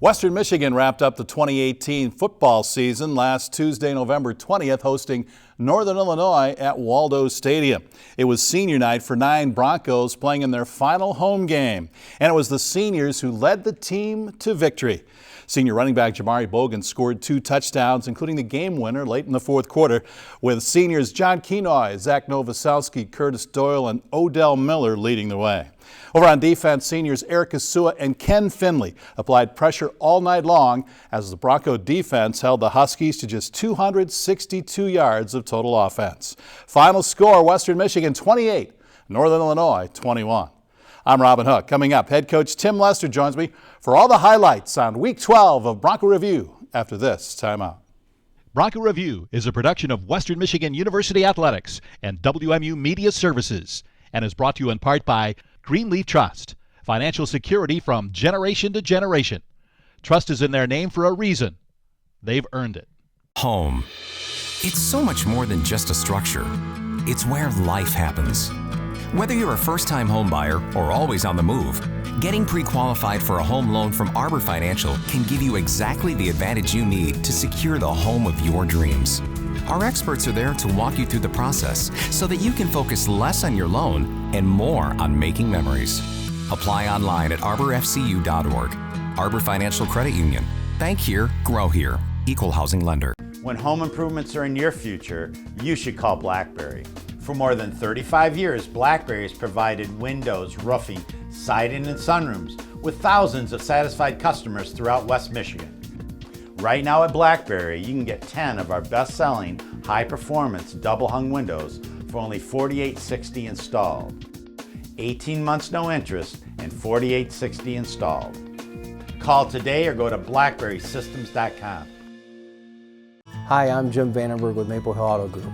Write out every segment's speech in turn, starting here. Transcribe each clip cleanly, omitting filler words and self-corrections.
Western Michigan wrapped up the 2018 football season last Tuesday, November 20th, hosting Northern Illinois at Waldo Stadium. It was senior night for 9 Broncos playing in their final home game, and it was the seniors who led the team to victory. Senior running back Jamari Bogan scored 2 touchdowns, including the game winner late in the fourth quarter, with seniors John Kenoy, Zach Novoselsky, Curtis Doyle, and Odell Miller leading the way. Over on defense, seniors Eric Asua and Ken Finley applied pressure all night long as the Bronco defense held the Huskies to just 262 yards of total offense. Final score, Western Michigan 28, Northern Illinois 21. I'm Robin Hook. Coming up, head coach Tim Lester joins me for all the highlights on Week 12 of Bronco Review after this timeout. Bronco Review is a production of Western Michigan University Athletics and WMU Media Services and is brought to you in part by Greenleaf Trust, financial security from generation to generation. Trust is in their name for a reason. They've earned it. Home. It's so much more than just a structure. It's where life happens. Whether you're a first-time home buyer or always on the move, getting pre-qualified for a home loan from ARBOR Financial can give you exactly the advantage you need to secure the home of your dreams. Our experts are there to walk you through the process so that you can focus less on your loan and more on making memories. Apply online at arborfcu.org. ARBOR Financial Credit Union. Bank here, grow here. Equal housing lender. When home improvements are in your future, you should call BlackBerry. For more than 35 years, BlackBerry has provided windows, roofing, siding, and sunrooms with thousands of satisfied customers throughout West Michigan. Right now at BlackBerry, you can get 10 of our best-selling, high-performance double-hung windows for only $48.60 installed. 18 months no interest and $48.60 installed. Call today or go to blackberrysystems.com. Hi, I'm Jim Vandenberg with Maple Hill Auto Group.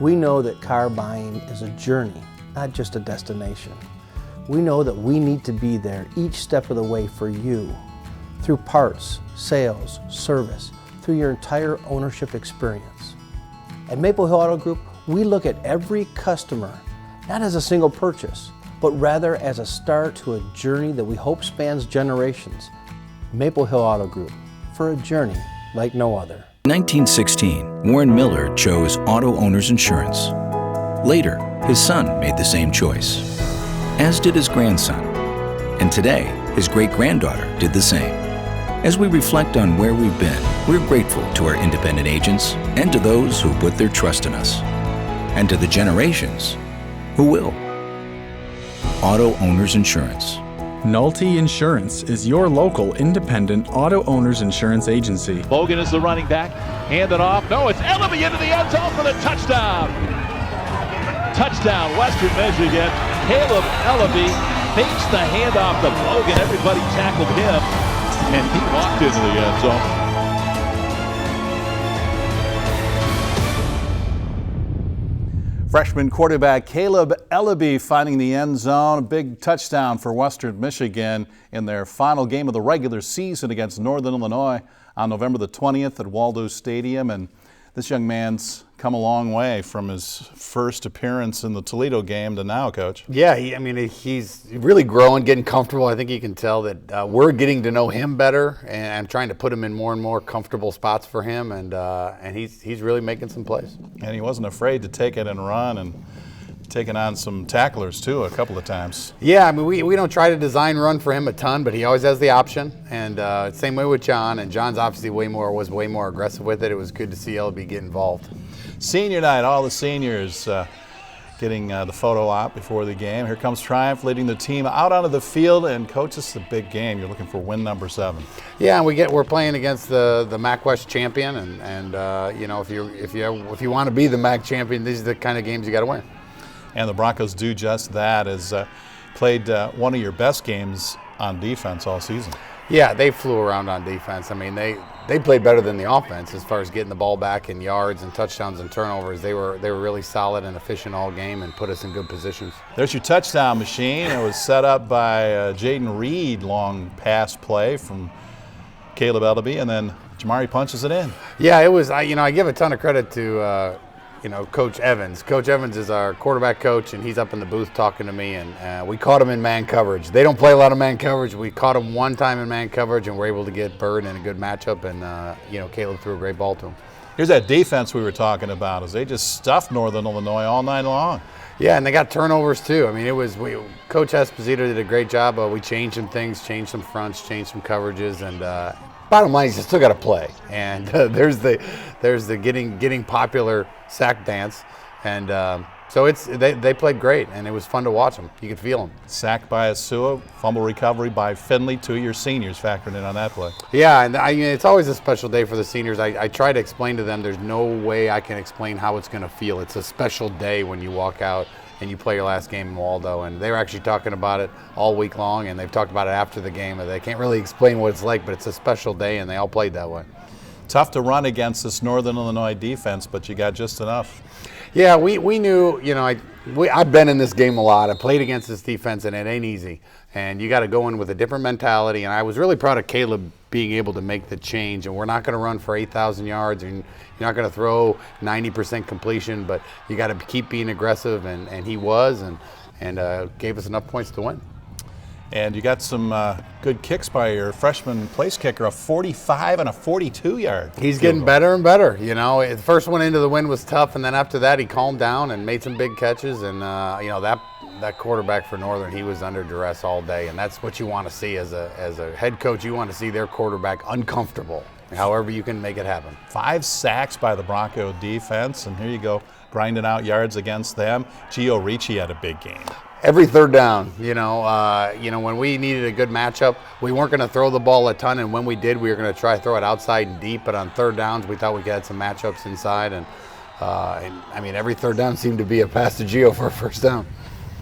We know that car buying is a journey, not just a destination. We know that we need to be there each step of the way for you, through parts, sales, service, through your entire ownership experience. At Maple Hill Auto Group, we look at every customer not as a single purchase, but rather as a start to a journey that we hope spans generations. Maple Hill Auto Group, for a journey like no other. In 1916, Warren Miller chose auto owner's insurance. Later, his son made the same choice, as did his grandson. And today, his great-granddaughter did the same. As we reflect on where we've been, we're grateful to our independent agents and to those who put their trust in us, and to the generations who will. Auto Owners Insurance. Nolte Insurance is your local independent auto owners insurance agency. Bogan is the running back. Hand it off. No, it's Ellaby into the end zone for the touchdown. Touchdown, Western Michigan. Caleb Ellaby fakes the handoff to Bogan. Everybody tackled him, and he walked into the end zone. Freshman quarterback Caleb Ellaby finding the end zone. A big touchdown for Western Michigan in their final game of the regular season against Northern Illinois on November the 20th at Waldo Stadium. And this young man's come a long way from his first appearance in the Toledo game to now, Coach. Yeah, he's really growing, getting comfortable. I think you can tell that we're getting to know him better, and I'm trying to put him in more and more comfortable spots for him, and he's really making some plays. And he wasn't afraid to take it and run, and taking on some tacklers too a couple of times. Yeah, I mean we don't try to design run for him a ton, but he always has the option, and same way with John. And John's obviously was way more aggressive with it. It was good to see LB get involved. Senior night, all the seniors getting the photo op before the game. Here comes Triumph leading the team out onto the field, and Coach, this is a big game. You're looking for win number 7. Yeah, we're playing against the MAC West champion, and if you want to be the MAC champion, these are the kind of games you got to win. And the Broncos do just that, as played one of your best games on defense all season. Yeah, they flew around on defense. I mean, they played better than the offense as far as getting the ball back in yards and touchdowns and turnovers. They were really solid and efficient all game and put us in good positions. There's your touchdown machine. It was set up by Jaden Reed, long pass play from Caleb Ellaby, and then Jamari punches it in. Yeah, it was. I give a ton of credit to Coach Evans. Coach Evans is our quarterback coach, and he's up in the booth talking to me, and we caught him in man coverage. They don't play a lot of man coverage. We caught him one time in man coverage, and we're able to get Bird in a good matchup, and Caleb threw a great ball to him. Here's that defense we were talking about, as they just stuffed Northern Illinois all night long. Yeah, and they got turnovers too. I mean, Coach Esposito did a great job. We changed some things, changed some fronts, changed some coverages, and bottom line is you still got to play. And there's the getting popular sack dance, and so they played great, and it was fun to watch them. You could feel them. Sack by Asua, fumble recovery by Finley. 2 of your seniors factored in on that play. Yeah, and it's always a special day for the seniors. I try to explain to them there's no way I can explain how it's going to feel. It's a special day when you walk out and you play your last game in Waldo. And they were actually talking about it all week long, and they've talked about it after the game. They can't really explain what it's like, but it's a special day, and they all played that way. Tough to run against this Northern Illinois defense, but you got just enough. Yeah, we knew, I've been in this game a lot. I played against this defense, and it ain't easy. And you got to go in with a different mentality. And I was really proud of Caleb being able to make the change. And we're not going to run for 8,000 yards, and you're not going to throw 90% completion, but you got to keep being aggressive. And he was, and gave us enough points to win. And you got some good kicks by your freshman place kicker, a 45 and a 42-yard. He's getting better and better. The first one into the wind was tough, and then after that he calmed down and made some big catches. And that quarterback for Northern, he was under duress all day, and that's what you want to see as a head coach. You want to see their quarterback uncomfortable, however you can make it happen. 5 sacks by the Bronco defense, and here you go, grinding out yards against them. Gio Ricci had a big game. Every third down, when we needed a good matchup, we weren't going to throw the ball a ton, and when we did, we were going to try to throw it outside and deep. But on third downs, we thought we had some matchups inside, and every third down seemed to be a pass to Gio for a first down.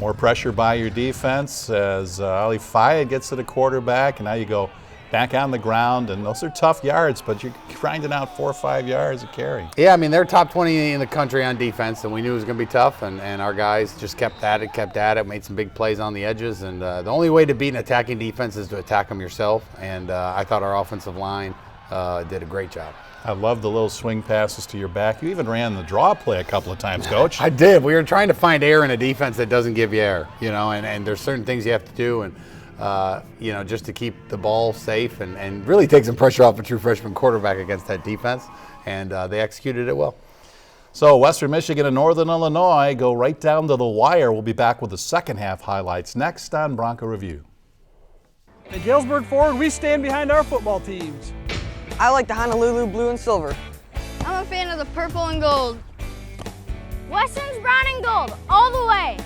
More pressure by your defense as Ali Fayed gets to the quarterback, and now you go back on the ground, and those are tough yards, but you're grinding out 4 or 5 yards a carry. Yeah, they're top 20 in the country on defense, and we knew it was going to be tough, and our guys just kept at it, made some big plays on the edges, and the only way to beat an attacking defense is to attack them yourself, and I thought our offensive line did a great job. I love the little swing passes to your back. You even ran the draw play a couple of times, Coach. I did. We were trying to find air in a defense that doesn't give you air, and there's certain things you have to do, and just to keep the ball safe and really take some pressure off a true freshman quarterback against that defense, and they executed it well. So Western Michigan and Northern Illinois go right down to the wire. We'll be back with the second half highlights next on Bronco Review. At Galesburg Ford, we stand behind our football teams. I like the Honolulu blue and silver. I'm a fan of the purple and gold. Western's brown and gold, all the way.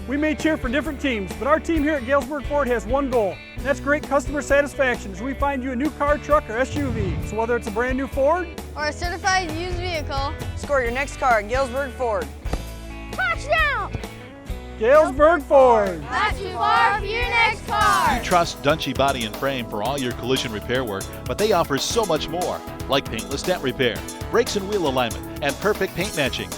We may cheer for different teams, but our team here at Galesburg Ford has one goal, and that's great customer satisfaction as we find you a new car, truck, or SUV. So whether it's a brand new Ford or a certified used vehicle, score your next car at Galesburg Ford. Touchdown! Galesburg Ford. Not too far for your next car. You trust Dunchie Body and Frame for all your collision repair work, but they offer so much more, like paintless dent repair, brakes and wheel alignment, and perfect paint matching.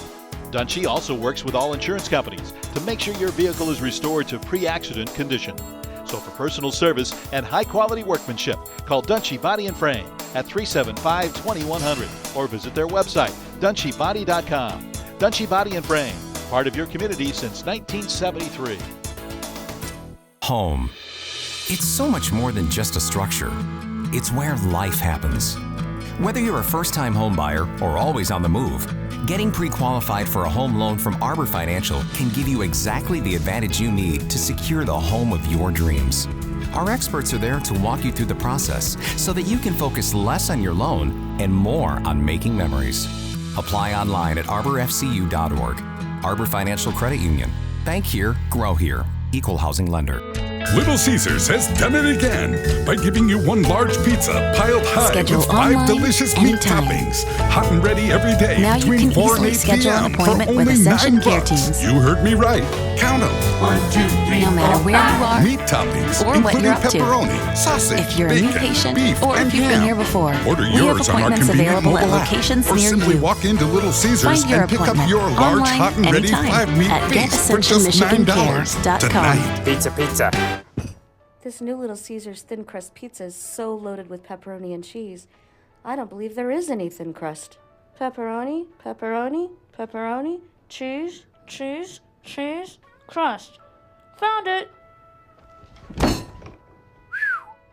Dunchie also works with all insurance companies to make sure your vehicle is restored to pre-accident condition. So for personal service and high-quality workmanship, call Dunchie Body and Frame at 375-2100 or visit their website, dunchiebody.com. Dunchie Body and Frame, part of your community since 1973. Home. It's so much more than just a structure. It's where life happens. Whether you're a first-time home buyer or always on the move, getting pre-qualified for a home loan from ARBOR Financial can give you exactly the advantage you need to secure the home of your dreams. Our experts are there to walk you through the process so that you can focus less on your loan and more on making memories. Apply online at arborfcu.org. ARBOR Financial Credit Union. Bank here, grow here. Equal housing lender. Little Caesars has done it again by giving you one large pizza piled high schedule with 5 online, delicious meat anytime. toppings, hot and ready every day now between you can 4 and 8 easily schedule an p.m. for appointment with only Ascension Care $9. Teams. You heard me right. Count them. 1, 2, 3, no matter where you are, meat toppings, or what including you're up to. pepperoni, sausage, if you're bacon, a new patient, beef, or and if you've ham. been here before, Order we have yours on our appointments convenient available at mobile app, locations or near simply you. walk into Little Caesars Find your and pick up appointment your large online hot and ready anytime 5-meat at feast for just $9 tonight. Pizza. This new Little Caesars thin crust pizza is so loaded with pepperoni and cheese, I don't believe there is any thin crust. pepperoni, pepperoni, pepperoni, cheese, cheese, cheese, crust. Found it!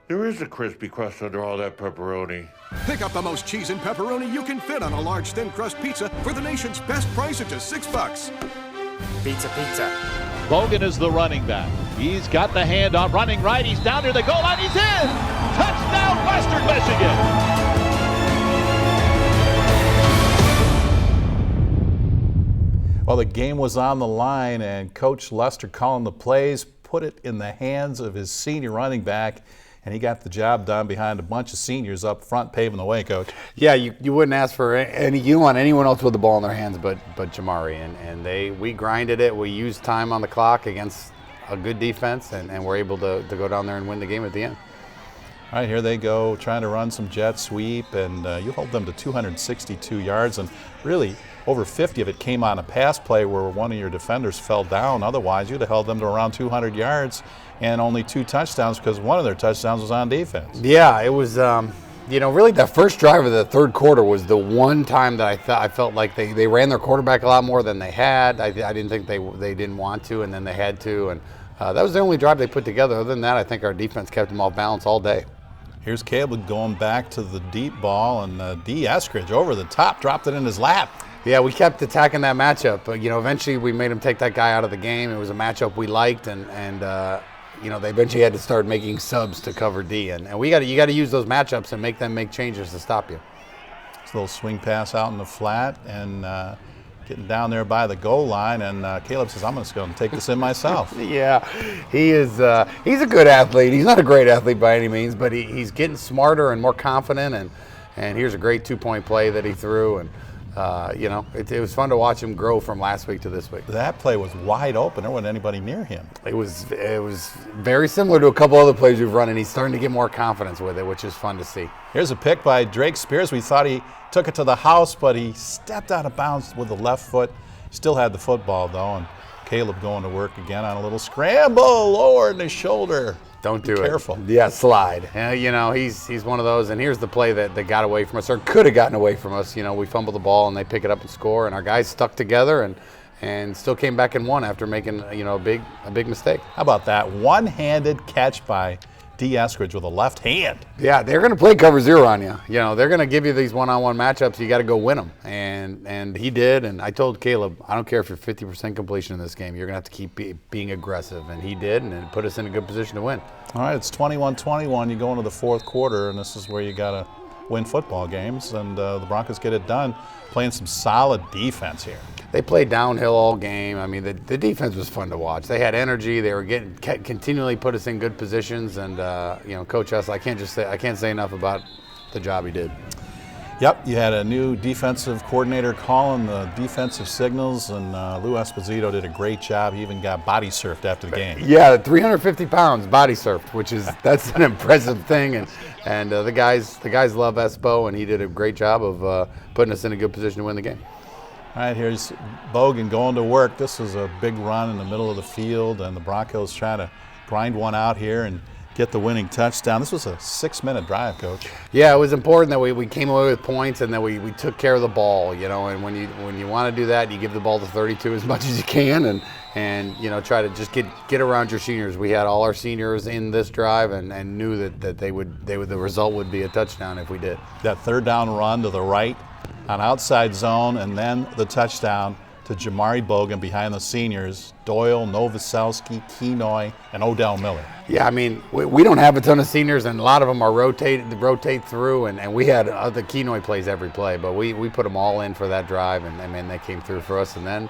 There is a crispy crust under all that pepperoni. Pick up the most cheese and pepperoni you can fit on a large thin crust pizza for the nation's best price at just $6. Pizza, pizza. Bogan is the running back. He's got the handoff, running right. He's down near the goal line. He's in! Touchdown, Western Michigan! Well, the game was on the line, and Coach Lester calling the plays, put it in the hands of his senior running back, and he got the job done behind a bunch of seniors up front paving the way, Coach. Yeah, you wouldn't ask for anyone else with the ball in their hands but Jamari, and we grinded it. We used time on the clock against a good defense, and we're able to go down there and win the game at the end. All right, here they go trying to run some jet sweep, and you hold them to 262 yards, and really over 50 of it came on a pass play where one of your defenders fell down. Otherwise, you'd have held them to around 200 yards and only 2 touchdowns because one of their touchdowns was on defense. Yeah, it was, really that first drive of the third quarter was the one time that I felt like they ran their quarterback a lot more than they had. I didn't think they didn't want to, and then they had to, and that was the only drive they put together. Other than that, I think our defense kept them off balance all day. Here's Caleb going back to the deep ball, and D. Eskridge over the top, dropped it in his lap. Yeah, we kept attacking that matchup, but eventually we made him take that guy out of the game. It was a matchup we liked, and they eventually had to start making subs to cover D, and you got to use those matchups and make them make changes to stop you. It's a little swing pass out in the flat, and getting down there by the goal line, and Caleb says, I'm just going to take this in myself. Yeah, he's a good athlete. He's not a great athlete by any means, but he's getting smarter and more confident, and here's a great 2-point play that he threw, and it was fun to watch him grow from last week to this week. That play was wide open. There wasn't anybody near him. It was very similar to a couple other plays we've run, and he's starting to get more confidence with it, which is fun to see. Here's a pick by Drake Spears. We thought he took it to the house, but he stepped out of bounds with the left foot. Still had the football, though, and Caleb going to work again on a little scramble, lower in his shoulder. Don't do it. Careful. Yeah, slide. He's one of those, and here's the play that got away from us, or could have gotten away from us. We fumbled the ball, and they pick it up and score, and our guys stuck together and still came back and won after making a big mistake. How about that one-handed catch by D. Eskridge with a left hand? Yeah, they're going to play cover zero on you. They're going to give you these one-on-one matchups. You got to go win them, and he did. And I told Caleb, I don't care if you're 50% completion in this game. You're going to have to keep being aggressive, and he did, and it put us in a good position to win. All right, it's 21-21. You go into the fourth quarter, and this is where you got to win football games, and the Broncos get it done playing some solid defense here. They played downhill all game. I mean, the defense was fun to watch. They had energy. They were continually put us in good positions, and Coach S, I can't say enough about the job he did. Yep, you had a new defensive coordinator calling the defensive signals, and Lou Esposito did a great job. He even got body surfed after the game. Yeah, 350 pounds body surfed, that's an impressive thing, and the guys love Espo, and he did a great job of putting us in a good position to win the game. All right, here's Bogan going to work. This was a big run in the middle of the field, and the Broncos trying to grind one out here and get the winning touchdown. This was a 6-minute drive, Coach. Yeah, it was important that we came away with points and that we took care of the ball, and when you want to do that, you give the ball to 32 as much as you can and try to just get around your seniors. We had all our seniors in this drive and knew that the result would be a touchdown if we did. That third down run to the right on outside zone, and then the touchdown to Jamari Bogan behind the seniors, Doyle, Novoselsky, Kenoy, and Odell Miller. Yeah, I mean, we don't have a ton of seniors, and a lot of them are rotate through, and we had other Kenoy plays every play, but we put them all in for that drive, and I mean, they came through for us, and then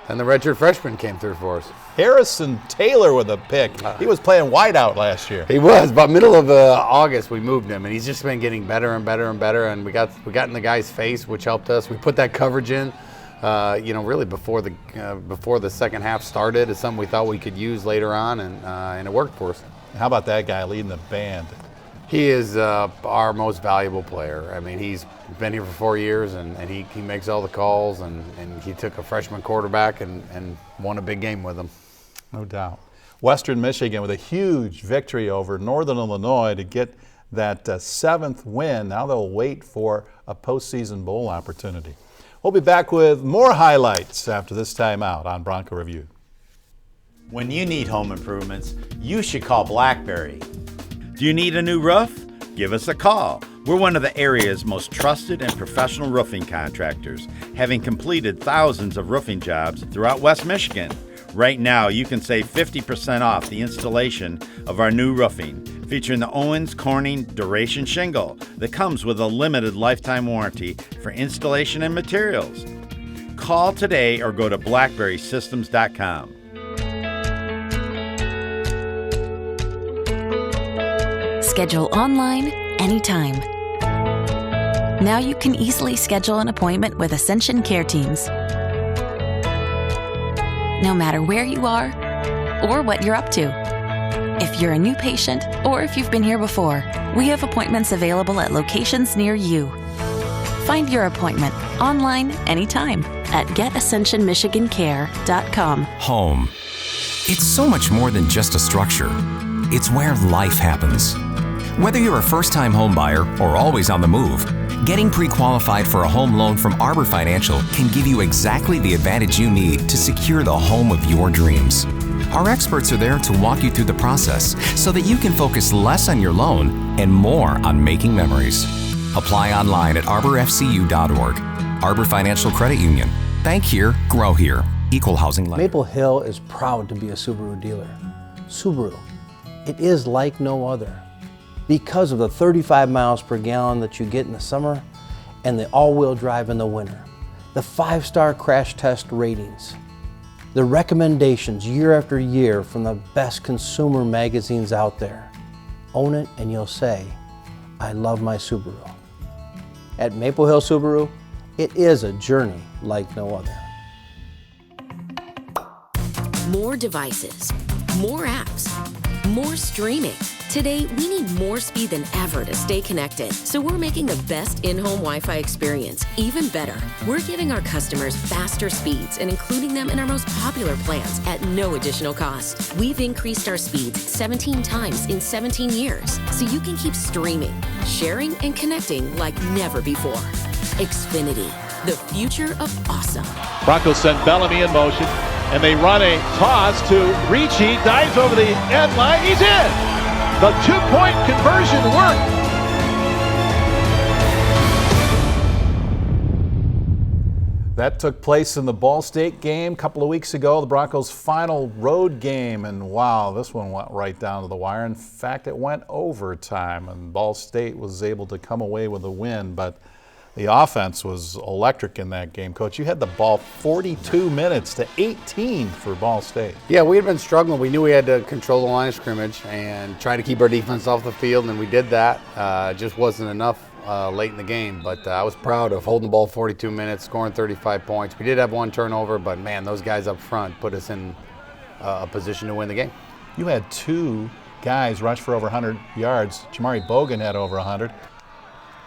the redshirt freshman came through for us. Harrison Taylor with a pick. He was playing wideout last year. He was, but middle of August we moved him, and he's just been getting better and better and better, and we got in the guy's face, which helped us. We put that coverage in. Really before the second half started. It's something we thought we could use later on, and it worked for us. How about that guy leading the band? He is our most valuable player. I mean, he's been here for 4 years, and he makes all the calls, and he took a freshman quarterback and won a big game with him. No doubt. Western Michigan with a huge victory over Northern Illinois to get that 7th win. Now they'll wait for a postseason bowl opportunity. We'll be back with more highlights after this timeout on Bronco Review. When you need home improvements, you should call Blackberry. Do you need a new roof? Give us a call. We're one of the area's most trusted and professional roofing contractors, having completed thousands of roofing jobs throughout West Michigan. Right now, you can save 50% off the installation of our new roofing, featuring the Owens Corning Duration Shingle that comes with a limited lifetime warranty for installation and materials. Call today or go to blackberrysystems.com. Schedule online anytime. Now you can easily schedule an appointment with Ascension Care Teams. No matter where you are or what you're up to. If you're a new patient or if you've been here before, we have appointments available at locations near you. Find your appointment online anytime at getascensionmichigancare.com. Home. It's so much more than just a structure. It's where life happens. Whether you're a first-time home buyer or always on the move, getting pre-qualified for a home loan from ARBOR Financial can give you exactly the advantage you need to secure the home of your dreams. Our experts are there to walk you through the process so that you can focus less on your loan and more on making memories. Apply online at arborfcu.org. ARBOR Financial Credit Union. Bank here, grow here. Equal housing lender. Maple Hill is proud to be a Subaru dealer. Subaru, it is like no other. Because of the 35 miles per gallon that you get in the summer and the all-wheel drive in the winter, the 5-star crash test ratings, the recommendations year after year from the best consumer magazines out there. Own it and you'll say, I love my Subaru. At Maple Hill Subaru, it is a journey like no other. More devices, more apps, more streaming. Today, we need more speed than ever to stay connected, so we're making the best in-home Wi-Fi experience even better. We're giving our customers faster speeds and including them in our most popular plans at no additional cost. We've increased our speeds 17 times in 17 years, so you can keep streaming, sharing, and connecting like never before. Xfinity, the future of awesome. Broncos send Bellamy in motion, and they run a toss to Ricci, dives over the end line, he's in! The two-point conversion worked. That took place in the Ball State game a couple of weeks ago, the Broncos' final road game, and wow, this one went right down to the wire. In fact, it went overtime, and Ball State was able to come away with a win, but the offense was electric in that game. Coach, you had the ball 42 minutes to 18 for Ball State. Yeah, we had been struggling. We knew we had to control the line of scrimmage and try to keep our defense off the field, and we did that. Just wasn't enough late in the game, but I was proud of holding the ball 42 minutes, scoring 35 points. We did have one turnover, but man, those guys up front put us in a position to win the game. You had two guys rush for over 100 yards. Jamari Bogan had over 100.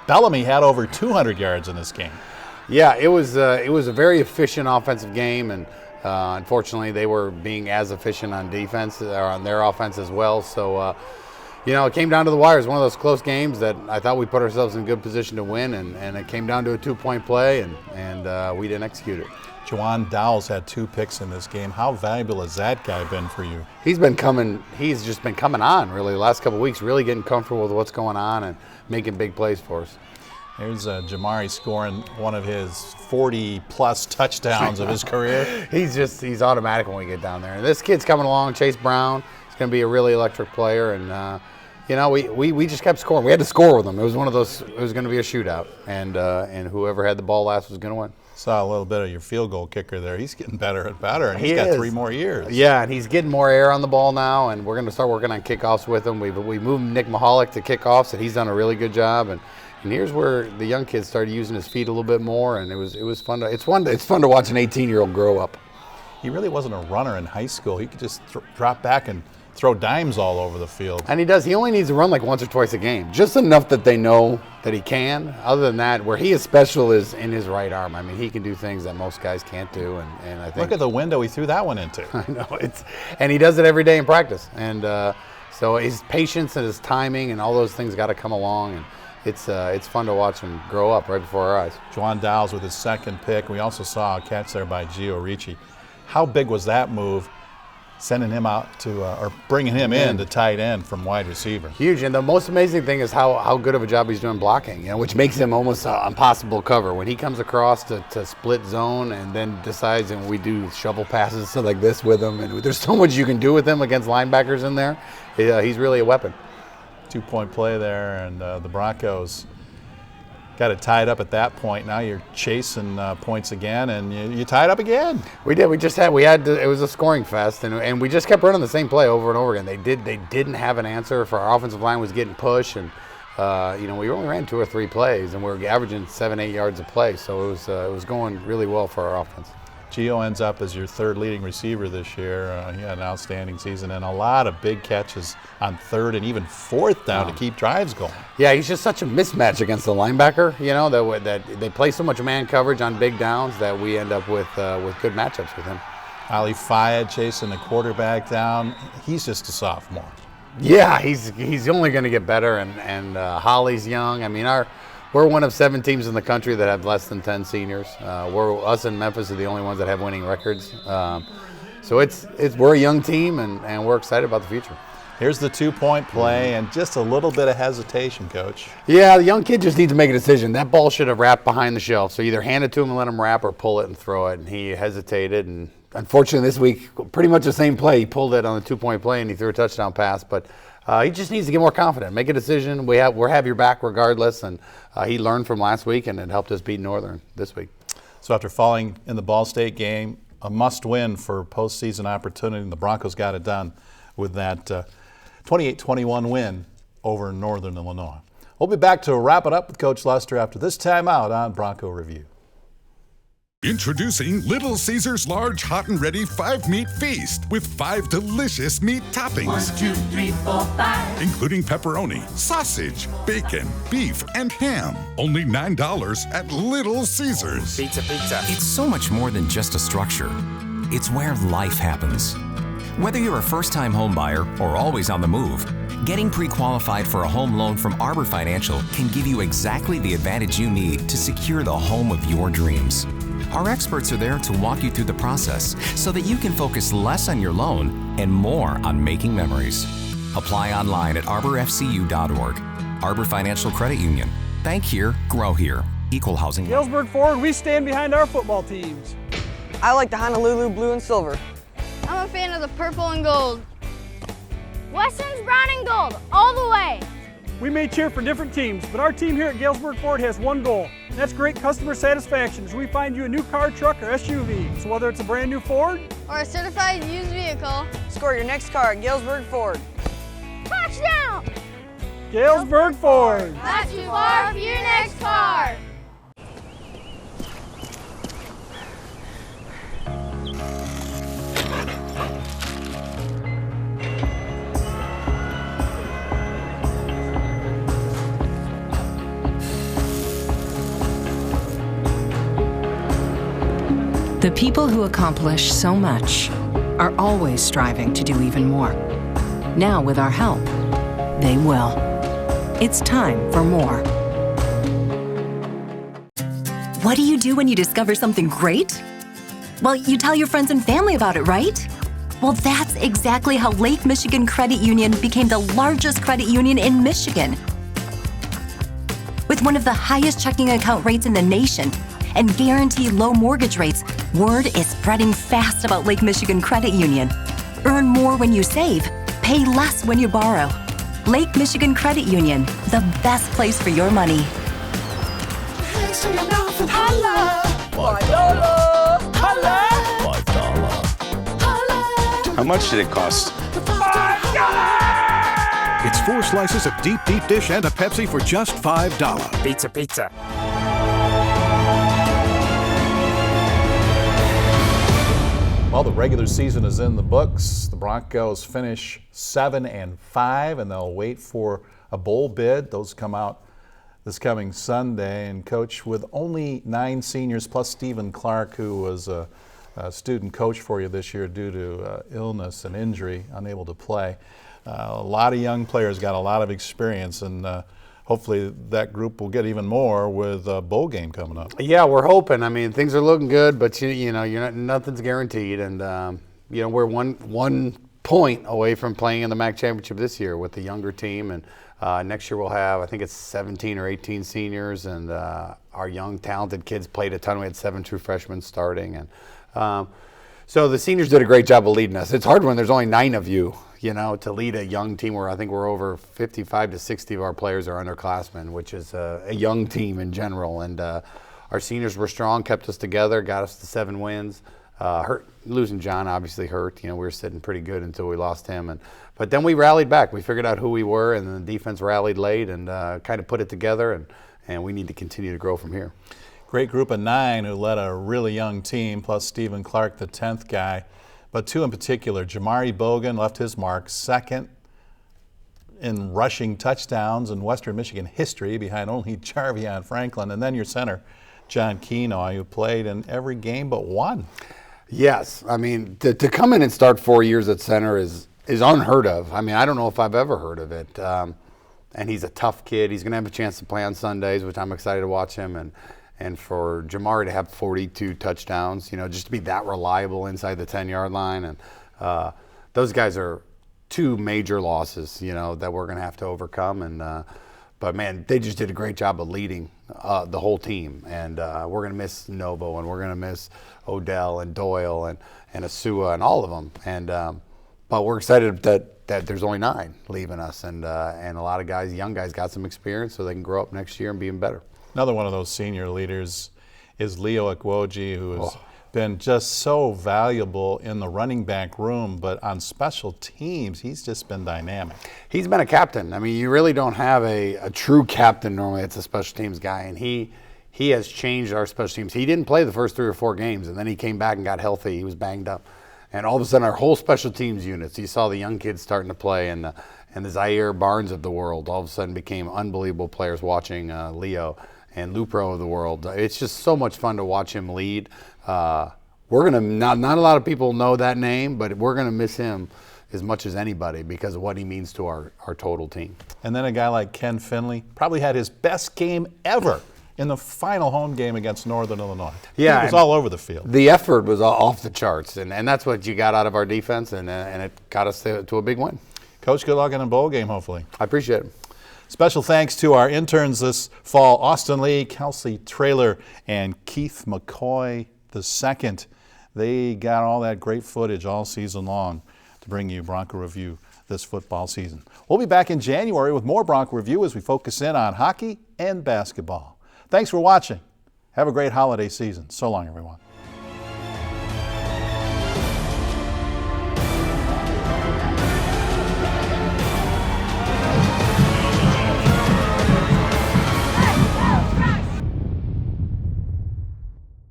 Bellamy had over 200 yards in this game. Yeah, it was a very efficient offensive game, and unfortunately they were being as efficient on defense or on their offense as well. So, it came down to the wire. It was one of those close games that I thought we put ourselves in good position to win, and it came down to a 2-point play, and we didn't execute it. Juwan Dowles had 2 picks in this game. How valuable has that guy been for you? He's just been coming on really the last couple of weeks, really getting comfortable with what's going on and making big plays for us. There's Jamari scoring one of his 40-plus touchdowns of his career. He's automatic when we get down there. And this kid's coming along, Chase Brown. He's going to be a really electric player, and we just kept scoring. We had to score with him. It was one of those. It was going to be a shootout, and whoever had the ball last was going to win. Saw a little bit of your field goal kicker there. He's getting better and better, and he's got 3 more years. Yeah, and he's getting more air on the ball now, and we're going to start working on kickoffs with him. We moved Nick Mahalik to kickoffs, and he's done a really good job. And here's where the young kids started using his feet a little bit more, and it was fun. It's fun to watch an 18-year-old grow up. He really wasn't a runner in high school. He could just drop back and throw dimes all over the field. And he does. He only needs to run like once or twice a game, just enough that they know that he can. Other than that, where he is special is in his right arm. I mean, he can do things that most guys can't do, and I think. Look at the window he threw that one into. I know and he does it every day in practice, and So his patience and his timing and all those things got to come along, and it's fun to watch him grow up right before our eyes. Juwan Dowles with his second pick. We also saw a catch there by Gio Ricci. How big was that move, sending him out to, or bringing him in to tight end from wide receiver? Huge, and the most amazing thing is how good of a job he's doing blocking, which makes him almost impossible cover. When he comes across to split zone and then decides, and we do shovel passes so like this with him, and there's so much you can do with him against linebackers in there. He's really a weapon. 2-point play there, and the Broncos got it tied up at that point. Now you're chasing points again, and you tied up again. We did. It was a scoring fest, and we just kept running the same play over and over again. They didn't have an answer for our offensive line was getting pushed, and we only ran 2 or 3 plays, and we were averaging 7-8 yards a play. So it was going really well for our offense. Gio ends up as your 3rd leading receiver this year. He had an outstanding season and a lot of big catches on 3rd and even 4th down to keep drives going. Yeah, he's just such a mismatch against the linebacker, that they play so much man coverage on big downs that we end up with good matchups with him. Ali Fayed chasing the quarterback down. He's just a sophomore. Yeah, he's only going to get better, and Holly's young. I mean, we're one of 7 teams in the country that have less than 10 seniors. Us and Memphis are the only ones that have winning records. So we're a young team, and we're excited about the future. Here's the 2-point play, and just a little bit of hesitation, Coach. Yeah, the young kid just needs to make a decision. That ball should have wrapped behind the shelf. So either hand it to him and let him wrap, or pull it and throw it. And he hesitated, and unfortunately this week, pretty much the same play. He pulled it on the 2-point play, and he threw a touchdown pass. But he just needs to get more confident, make a decision. We'll have your back regardless, and he learned from last week, and it helped us beat Northern this week. So after falling in the Ball State game, a must-win for postseason opportunity, and the Broncos got it done with that 28-21 win over Northern Illinois. We'll be back to wrap it up with Coach Lester after this timeout on Bronco Review. Introducing Little Caesars Large Hot and Ready 5-Meat Feast with 5 delicious meat toppings. 1, 2, 3, 4, 5. Including pepperoni, sausage, bacon, beef, and ham. Only $9 at Little Caesars. Pizza, pizza. It's so much more than just a structure. It's where life happens. Whether you're a first-time home buyer or always on the move, getting pre-qualified for a home loan from ARBOR Financial can give you exactly the advantage you need to secure the home of your dreams. Our experts are there to walk you through the process so that you can focus less on your loan and more on making memories. Apply online at arborfcu.org. ARBOR Financial Credit Union. Bank here, grow here. Equal housing. Galesburg Ford, we stand behind our football teams. I like the Honolulu blue and silver. I'm a fan of the purple and gold. Weston's brown and gold, all the way. We may cheer for different teams, but our team here at Galesburg Ford has one goal, and that's great customer satisfaction as we find you a new car, truck, or SUV. So whether it's a brand new Ford or a certified used vehicle, score your next car at Galesburg Ford. Touchdown! Galesburg Ford. Not too far for your next car. The people who accomplish so much are always striving to do even more. Now, with our help, they will. It's time for more. What do you do when you discover something great? Well, you tell your friends and family about it, right? Well, that's exactly how Lake Michigan Credit Union became the largest credit union in Michigan. With one of the highest checking account rates in the nation and guaranteed low mortgage rates, word is spreading fast about Lake Michigan Credit Union. Earn more when you save, pay less when you borrow. Lake Michigan Credit Union, the best place for your money. Hands to your mouth and holla. $5. Holla. $5. How much did it cost? $5. It's 4 slices of deep dish and a Pepsi for just $5. Pizza, pizza. Well, the regular season is in the books. The Broncos finish 7-5, and they'll wait for a bowl bid. Those come out this coming Sunday. And Coach, with only 9 seniors plus Stephen Clark, who was a student coach for you this year due to illness and injury, unable to play, A lot of young players got a lot of experience, and hopefully that group will get even more with a bowl game coming up. Yeah, we're hoping. I mean, things are looking good, but nothing's guaranteed, and we're one point away from playing in the MAC championship this year with the younger team, and next year we'll have, I think it's 17 or 18 seniors, and our young talented kids played a ton. We had 7 true freshmen starting, and so the seniors did a great job of leading us. It's hard when there's only 9 of you, to lead a young team where I think we're over 55 to 60 of our players are underclassmen, which is a young team in general. And our seniors were strong, kept us together, got us to 7 wins. Losing John obviously hurt. We were sitting pretty good until we lost him. But then we rallied back. We figured out who we were, and then the defense rallied late and kind of put it together, and we need to continue to grow from here. Great group of 9 who led a really young team, plus Stephen Clark, the 10th guy. But 2 in particular, Jamari Bogan left his mark, 2nd in rushing touchdowns in Western Michigan history behind only Jarvion Franklin. And then your center, John Kenoy, who played in every game but one. Yes. I mean, to come in and start 4 years at center is unheard of. I mean, I don't know if I've ever heard of it. And he's a tough kid. He's going to have a chance to play on Sundays, which I'm excited to watch him. And for Jamari to have 42 touchdowns, just to be that reliable inside the 10-yard line. And those guys are 2 major losses, that we're going to have to overcome. But, man, they just did a great job of leading the whole team. And we're going to miss Novo, and we're going to miss Odell and Doyle and Asua and all of them. But we're excited that there's only 9 leaving us. And a lot of guys, young guys, got some experience so they can grow up next year and be even better. Another one of those senior leaders is Leo Ekwoji, who has been just so valuable in the running back room, but on special teams, he's just been dynamic. He's been a captain. I mean, you really don't have a true captain normally. It's a special teams guy, and he has changed our special teams. He didn't play the first 3 or 4 games, and then he came back and got healthy. He was banged up. And all of a sudden, our whole special teams units, you saw the young kids starting to play, and the Zaire Barnes of the world all of a sudden became unbelievable players watching Leo and Lupro of the world. It's just so much fun to watch him lead. We're going to, not a lot of people know that name, but we're going to miss him as much as anybody because of what he means to our total team. And then a guy like Ken Finley probably had his best game ever in the final home game against Northern Illinois. Yeah, he was all over the field. The effort was off the charts, and that's what you got out of our defense, and it got us to a big win. Coach, good luck in a bowl game, hopefully. I appreciate it. Special thanks to our interns this fall, Austin Lee, Kelsey Traylor, and Keith McCoy II. They got all that great footage all season long to bring you Bronco Review this football season. We'll be back in January with more Bronco Review as we focus in on hockey and basketball. Thanks for watching. Have a great holiday season. So long, everyone.